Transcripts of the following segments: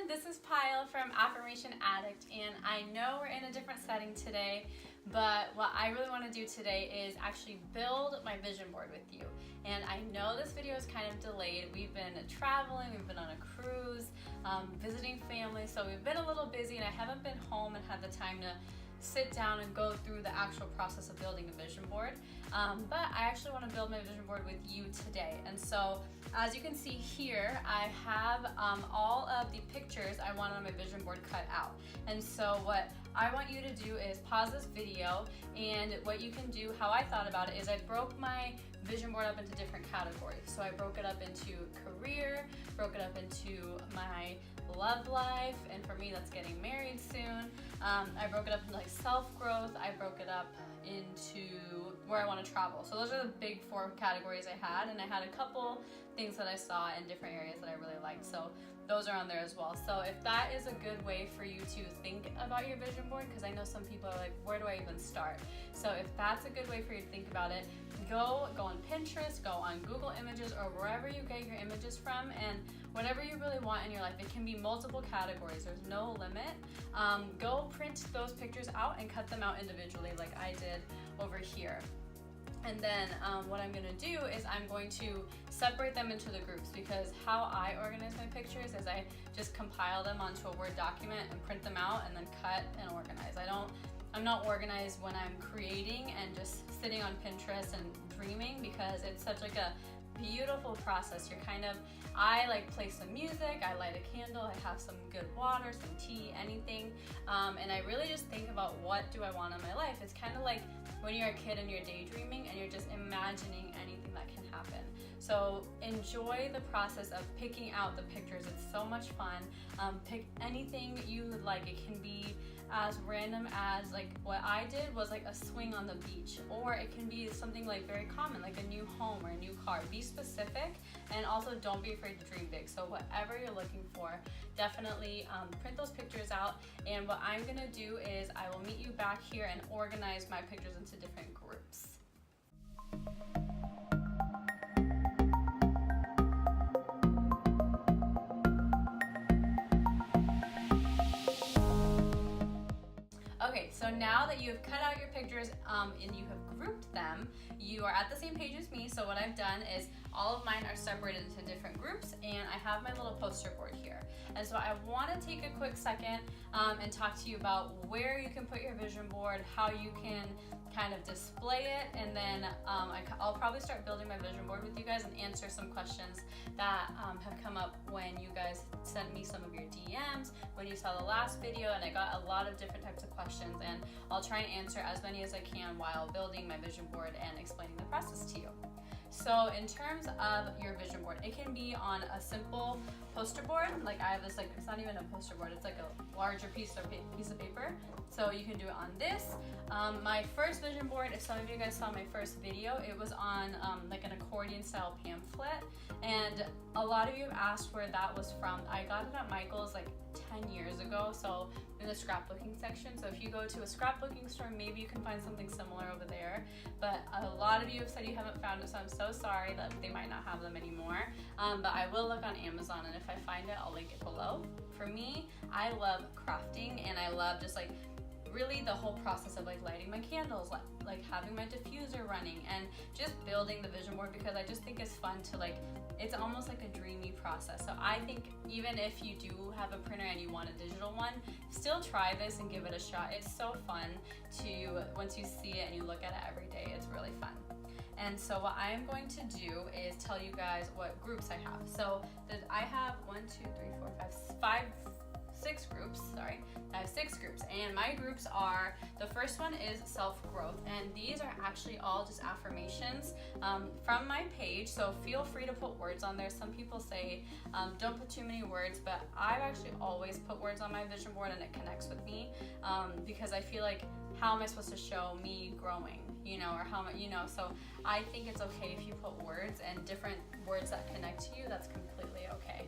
this is Pyle from Affirmation Addict, and I know we're in a different setting today, but what I really want to do today is actually build my vision board with you. And I know this video is kind of delayed. We've been traveling, we've been on a cruise, visiting family, so we've been a little busy and I haven't been home and had the time to sit down and go through the actual process of building a vision board. But I actually want to build my vision board with you today. And so as you can see here, I have all of the pictures I want on my vision board cut out. And so what I want you to do is pause this video, and what you can do, how I thought about it, is I broke my vision board up into different categories. So I broke it up into career, broke it up into my love life, and for me that's getting married soon. I broke it up into like self-growth. I broke it up into where I want to travel. So those are the big 4 categories I had, and I had a couple things that I saw in different areas that I really liked. So those are on there as well. So if that is a good way for you to think about your vision board, because I know some people are like, where do I even start? So if that's a good way for you to think about it, go on Pinterest, go on Google Images, or wherever you get your images from, and whatever you really want in your life. It can be multiple categories, there's no limit. Go print those pictures out and cut them out individually like I did over here. And then what I'm gonna do is I'm going to separate them into the groups, because how I organize my pictures is I just compile them onto a Word document and print them out and then cut and organize. I'm not organized when I'm creating and just sitting on Pinterest and dreaming, because it's such like a beautiful process. I like play some music, I light a candle, I have some good water, some tea, anything, and I really just think about what do I want in my life. It's kind of like when you're a kid and you're daydreaming and you're just imagining anything that can happen. So enjoy the process of picking out the pictures. It's so much fun. Pick anything you would like. It can be as random as, like what I did was like a swing on the beach, or it can be something like very common, like a new home or a new car. Be specific, and also don't be afraid to dream big. So whatever you're looking for, definitely print those pictures out. And what I'm gonna do is I will meet you back here and organize my pictures into different groups. Okay, so now that you have cut out your pictures and you have grouped them, you are at the same page as me. So what I've done is all of mine are separated into different groups, and I have my little poster board here. And so I want to take a quick second and talk to you about where you can put your vision board, how you can kind of display it, and then I'll probably start building my vision board with you guys and answer some questions that have come up when you guys sent me some of your DMs, when you saw the last video, and I got a lot of different types of questions, and I'll try and answer as many as I can while building my vision board and explaining the process to you. So in terms of your vision board, it can be on a simple poster board. Like I have this, like, it's not even a poster board, it's like a larger piece of paper. So you can do it on this. My first vision board, if some of you guys saw my first video, it was on like an accordion style pamphlet. And a lot of you have asked where that was from. I got it at Michael's like 10 years ago, so in the scrapbooking section. So if you go to a scrapbooking store, maybe you can find something similar over there. But a lot of you have said you haven't found it, so I'm so sorry that they might not have them anymore. But I will look on Amazon, and if I find it, I'll link it below. For me, I love crafting, and I love just like really the whole process of like lighting my candles, like having my diffuser running, and just building the vision board, because I just think it's fun to like, it's almost like a dreamy process. So I think even if you do have a printer and you want a digital one, still try this and give it a shot. It's so fun to, once you see it and you look at it every day, it's really fun. And so what I am going to do is tell you guys what groups I have. So I have 6 groups, sorry. I have 6 groups, and my groups are, the first one is self-growth, and these are actually all just affirmations from my page, so feel free to put words on there. Some people say don't put too many words, but I've actually always put words on my vision board, and it connects with me because I feel like, how am I supposed to show me growing, or how am I, so I think it's okay if you put words, and different words that connect to you, that's completely okay.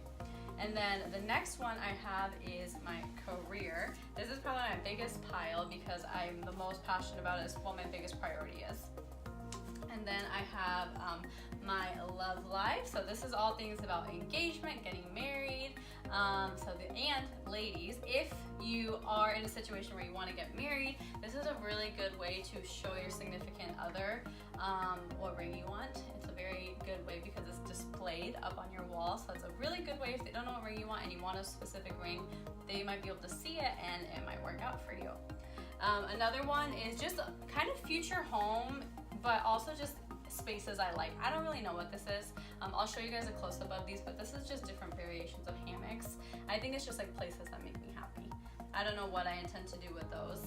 And then the next one I have is my career. This is probably my biggest pile because I'm the most passionate about it. It's what my biggest priority is. And then I have my love life. So this is all things about engagement, getting married, And ladies, if you are in a situation where you want to get married, this is a really good way to show your significant other what ring you want. It's a very good way because it's displayed up on your wall. So it's a really good way if they don't know what ring you want and you want a specific ring, they might be able to see it and it might work out for you. Another one is just kind of future home, but also just spaces I like. I don't really know what this is. I'll show you guys a close-up of these, but this is just different variations of hammocks. I think it's just like places that make me happy. I don't know what I intend to do with those.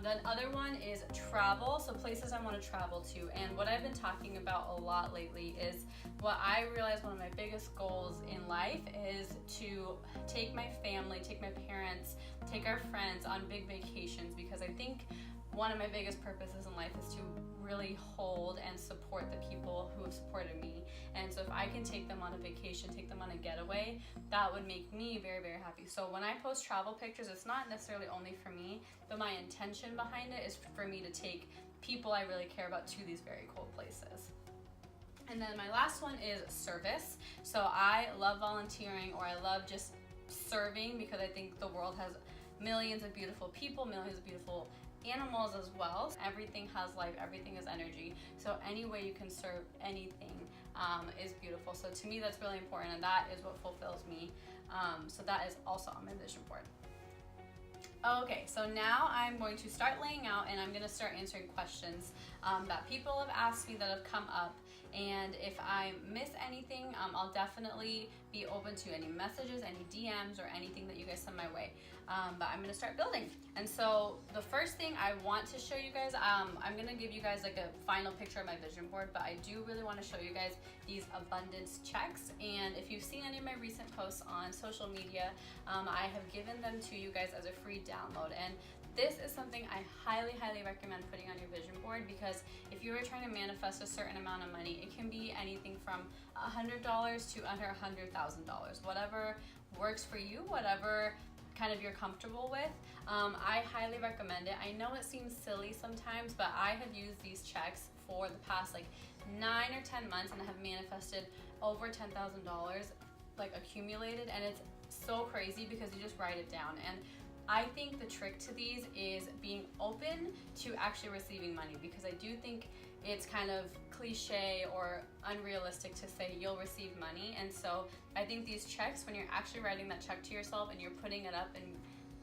The other one is travel, so places I want to travel to. And what I've been talking about a lot lately is what I realized one of my biggest goals in life is to take my family, take my parents, take our friends on big vacations, because I think one of my biggest purposes in life is to really hold and support the people who have supported me. And so if I can take them on a vacation, take them on a getaway, that would make me very, very happy. So when I post travel pictures, it's not necessarily only for me, but my intention behind it is for me to take people I really care about to these very cool places. And then my last one is service. So I love volunteering, or I love just serving, because I think the world has millions of beautiful people, millions of beautiful animals as well. Everything has life, everything is energy. So any way you can serve anything is beautiful. So to me, that's really important, and that is what fulfills me. So that is also on my vision board. Okay, so now I'm going to start laying out, and I'm going to start answering questions that people have asked me that have come up. And if I miss anything, I'll definitely be open to any messages, any DMs, or anything that you guys send my way. But I'm gonna start building. And so the first thing I want to show you guys, I'm gonna give you guys like a final picture of my vision board, but I do really want to show you guys these abundance checks. And if you've seen any of my recent posts on social media, I have given them to you guys as a free download. And this is something I highly, highly recommend putting on your vision board, because if you are trying to manifest a certain amount of money, it can be anything from $100 to under $100,000, whatever works for you, whatever kind of you're comfortable with. I highly recommend it. I know it seems silly sometimes, but I have used these checks for the past like 9 or 10 months, and I have manifested over $10,000 like accumulated, and it's so crazy because you just write it down. And I think the trick to these is being open to actually receiving money, because I do think it's kind of cliche or unrealistic to say you'll receive money. And so I think these checks, when you're actually writing that check to yourself and you're putting it up and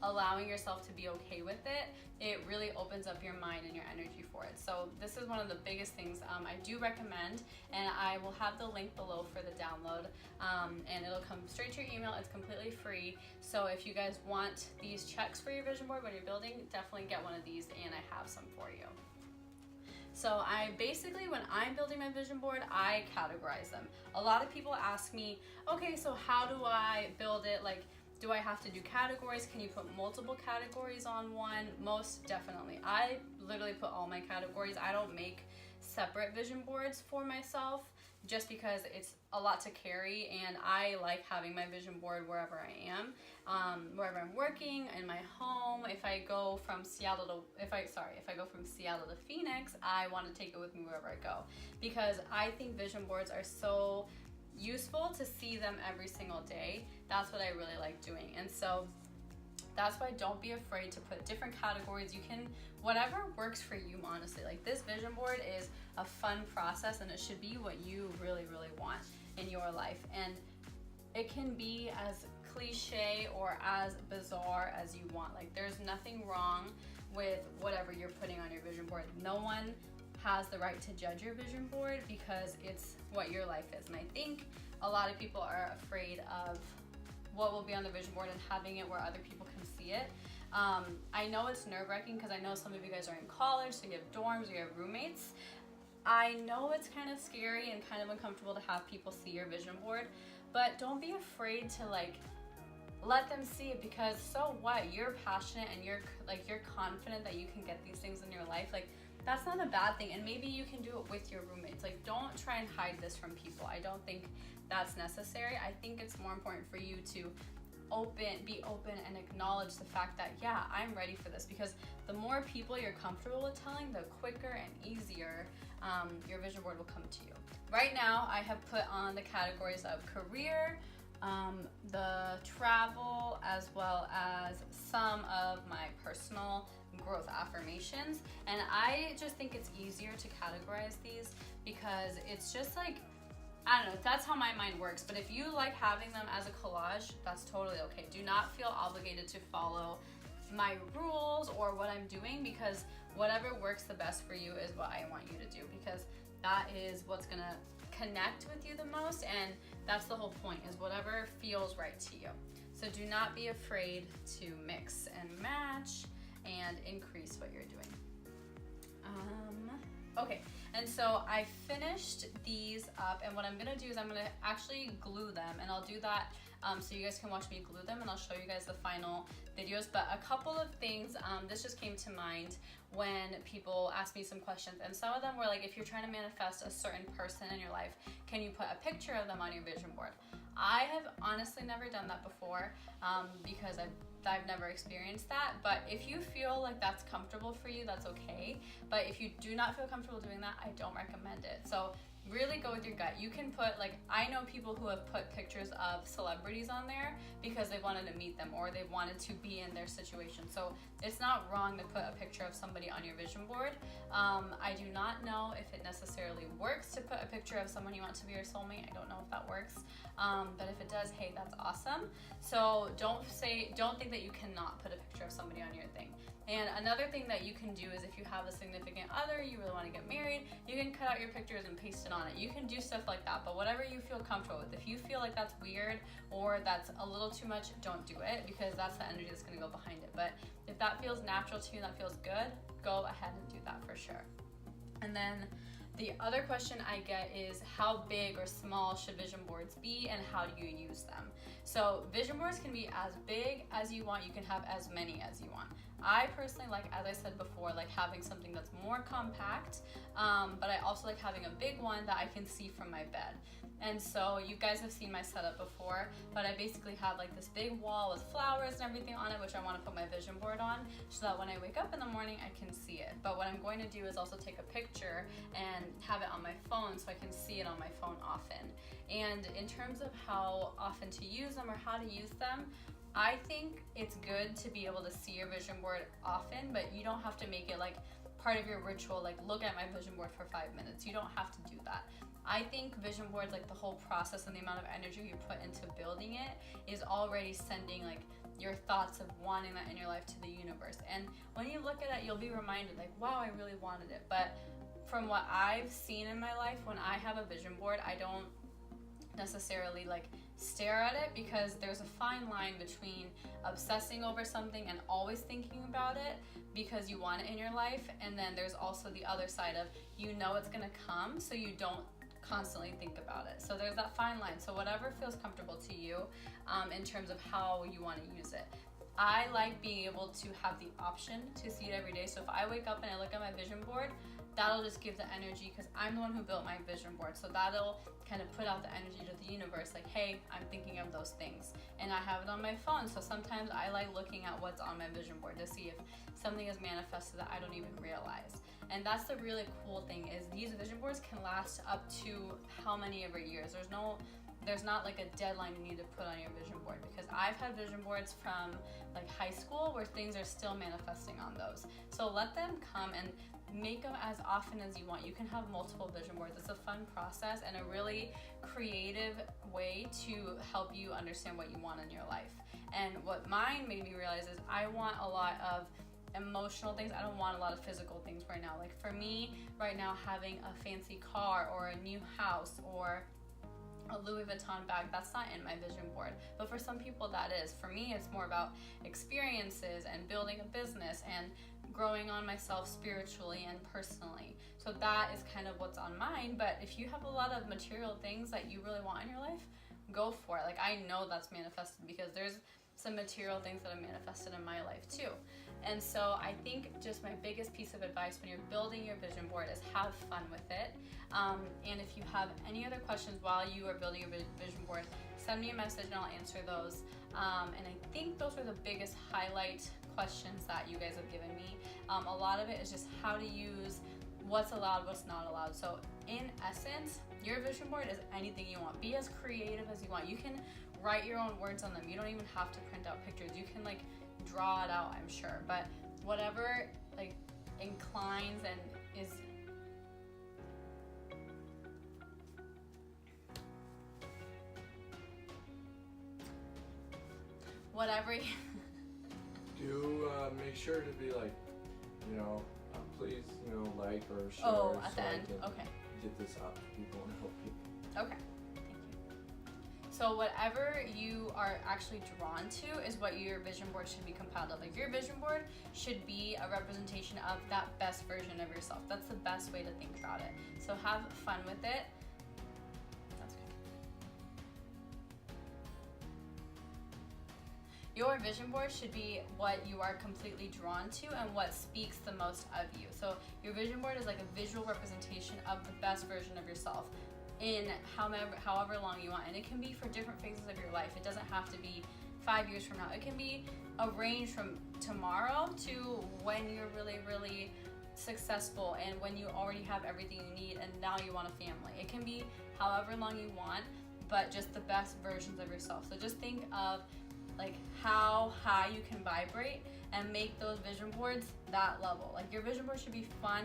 allowing yourself to be okay with it, it really opens up your mind and your energy for it. So this is one of the biggest things I do recommend, and I will have the link below for the download, and it'll come straight to your email. It's completely free. So if you guys want these checks for your vision board when you're building, definitely get one of these, and I have some for you. So I basically, when I'm building my vision board, I categorize them. A lot of people ask me, okay, so how do I build it? Like, do I have to do categories? Can you put multiple categories on one? Most definitely. I literally put all my categories. I don't make separate vision boards for myself, just because it's a lot to carry, and I like having my vision board wherever I am, wherever I'm working, in my home. If I go from Seattle to, if I go from Seattle to Phoenix, I want to take it with me wherever I go, because I think vision boards are so useful to see them every single day. That's what I really like doing. And so that's why don't be afraid to put different categories. You can, whatever works for you, honestly. Like, this vision board is a fun process, and it should be what you really, really want in your life. And it can be as cliche or as bizarre as you want. Like, there's nothing wrong with whatever you're putting on your vision board. No one has the right to judge your vision board, because it's what your life is. And I think a lot of people are afraid of what will be on the vision board and having it where other people can see it. I know it's nerve-wracking, because I know some of you guys are in college, so you have dorms, or you have roommates. I know it's kind of scary and kind of uncomfortable to have people see your vision board, but don't be afraid to like let them see it, because so what? You're passionate, and you're confident that you can get these things in your life. Like, that's not a bad thing, and maybe you can do it with your roommates. Like, don't try and hide this from people. I don't think that's necessary. I think it's more important for you to be open and acknowledge the fact that, yeah, I'm ready for this, because the more people you're comfortable with telling, the quicker and easier your vision board will come to you. Right now, I have put on the categories of career, the travel, as well as some of my personal growth affirmations. And I just think it's easier to categorize these because it's just like, I don't know, that's how my mind works. But if you like having them as a collage, that's totally okay. Do not feel obligated to follow my rules or what I'm doing, because whatever works the best for you is what I want you to do, because that is what's gonna connect with you the most, and that's the whole point, is whatever feels right to you. So do not be afraid to mix and match and increase what you're doing. Okay, and so I finished these up, and what I'm gonna do is I'm gonna actually glue them, and I'll do that so you guys can watch me glue them, and I'll show you guys the final videos. But a couple of things, this just came to mind when people asked me some questions, and some of them were like, if you're trying to manifest a certain person in your life, can you put a picture of them on your vision board? I have honestly never done that before because I've never experienced that. But if you feel like that's comfortable for you, that's okay. But if you do not feel comfortable doing that, I don't recommend it. So really go with your gut. You can put, like, I know people who have put pictures of celebrities on there because they wanted to meet them or they wanted to be in their situation. So it's not wrong to put a picture of somebody on your vision board. I do not know if it necessarily works to put a picture of someone you want to be your soulmate. I don't know if that works. But if it does, hey, that's awesome. So don't think that you cannot put a picture of somebody on your thing. And another thing that you can do is, if you have a significant other, you really want to get married, you can cut out your pictures and paste it on it. You can do stuff like that, but whatever you feel comfortable with. If you feel like that's weird or that's a little too much, don't do it, because that's the energy that's going to go behind it. But if that feels natural to you and that feels good, go ahead and do that for sure. And then the other question I get is, how big or small should vision boards be, and how do you use them? So vision boards can be as big as you want. You can have as many as you want. I personally like, as I said before, like having something that's more compact, but I also like having a big one that I can see from my bed. And so you guys have seen my setup before, but I basically have like this big wall with flowers and everything on it, which I want to put my vision board on, so that when I wake up in the morning, I can see it. But what I'm going to do is also take a picture and have it on my phone so I can see it on my phone often. And in terms of how often to use them or how to use them, I think it's good to be able to see your vision board often, but you don't have to make it like part of your ritual, like look at my vision board for 5 minutes. You don't have to do that. I think vision boards, like the whole process and the amount of energy you put into building it, is already sending like your thoughts of wanting that in your life to the universe. And when you look at it, you'll be reminded like, wow, I really wanted it. But from what I've seen in my life, when I have a vision board, I don't necessarily like stare at it, because there's a fine line between obsessing over something and always thinking about it because you want it in your life, and then there's also the other side of, you know, it's gonna come, so you don't constantly think about it. So there's that fine line. So whatever feels comfortable to you in terms of how you want to use it. I like being able to have the option to see it every day. So if I wake up and I look at my vision board, that'll just give the energy, because I'm the one who built my vision board. So that'll kind of put out the energy to the universe, like, hey, I'm thinking of those things. And I have it on my phone. So sometimes I like looking at what's on my vision board to see if something is manifested that I don't even realize. And that's the really cool thing, is these vision boards can last up to how many ever years. There's not like a deadline you need to put on your vision board, because I've had vision boards from like high school where things are still manifesting on those. So let them come and make them as often as you want. You can have multiple vision boards. It's a fun process and a really creative way to help you understand what you want in your life. And what mine made me realize is I want a lot of emotional things. I don't want a lot of physical things right now. Like for me right now, having a fancy car or a new house or a Louis Vuitton bag, that's not in my vision board. But for some people that is. For me, it's more about experiences and building a business and growing on myself spiritually and personally. So that is kind of what's on mine. But if you have a lot of material things that you really want in your life, go for it. Like I know that's manifested, because there's some material things that have manifested in my life too. And so I think just my biggest piece of advice when you're building your vision board is have fun with it. And if you have any other questions while you are building your vision board, send me a message and I'll answer those. And I think those are the biggest highlight questions that you guys have given me. A lot of it is just how to use what's allowed, what's not allowed. So in essence, your vision board is anything you want. Be as creative as you want. You can write your own words on them. You don't even have to print out pictures. You can like draw it out, I'm sure, but whatever like inclines and is whatever make sure to be like, please, like or share. oh, at so the I end. can Okay. Get this out to people and help people. Okay. Thank you. So whatever you are actually drawn to is what your vision board should be compiled of. Like your vision board should be a representation of that best version of yourself. That's the best way to think about it. So have fun with it. That's good. Your vision board should be what you are completely drawn to and what speaks the most of you. So your vision board is like a visual representation of the best version of yourself in however long you want. And it can be for different phases of your life. It doesn't have to be 5 years from now. It can be a range from tomorrow to when you're really, really successful and when you already have everything you need and now you want a family. It can be however long you want, but just the best versions of yourself. So just think of like how high you can vibrate and make those vision boards that level. Like your vision board should be fun.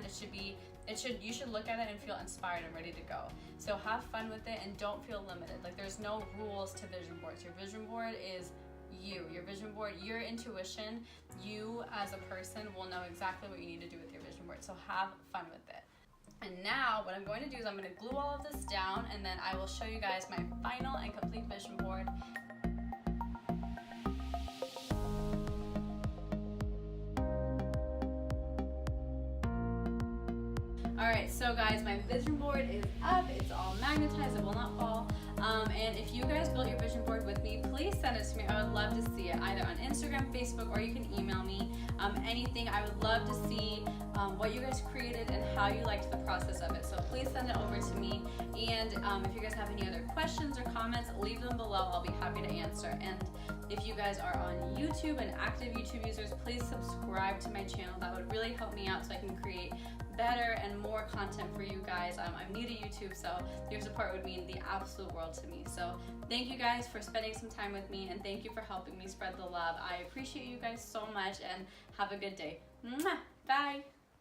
You should look at it and feel inspired and ready to go. So have fun with it and don't feel limited. Like there's no rules to vision boards. Your vision board is you. Your vision board, your intuition, you as a person will know exactly what you need to do with your vision board. So have fun with it. And now what I'm going to do is I'm going to glue all of this down and then I will show you guys my final and complete vision board. Alright, so guys, my vision board is up. It's all magnetized. It will not fall. And if you guys built your vision board with me, please send it to me. I would love to see it either on Instagram, Facebook, or you can email me. Anything. I would love to see what you guys created and how you liked the process of it. So please send it over to me. And if you guys have any other questions or comments, leave them below. I'll be happy to answer. And if you guys are on YouTube and active YouTube users, please subscribe to my channel. That would really help me out so I can create better and more content for you guys. I'm new to YouTube, so your support would mean the absolute world to me. So thank you guys for spending some time with me and thank you for helping me spread the love. I appreciate you guys so much and have a good day. Mwah! Bye!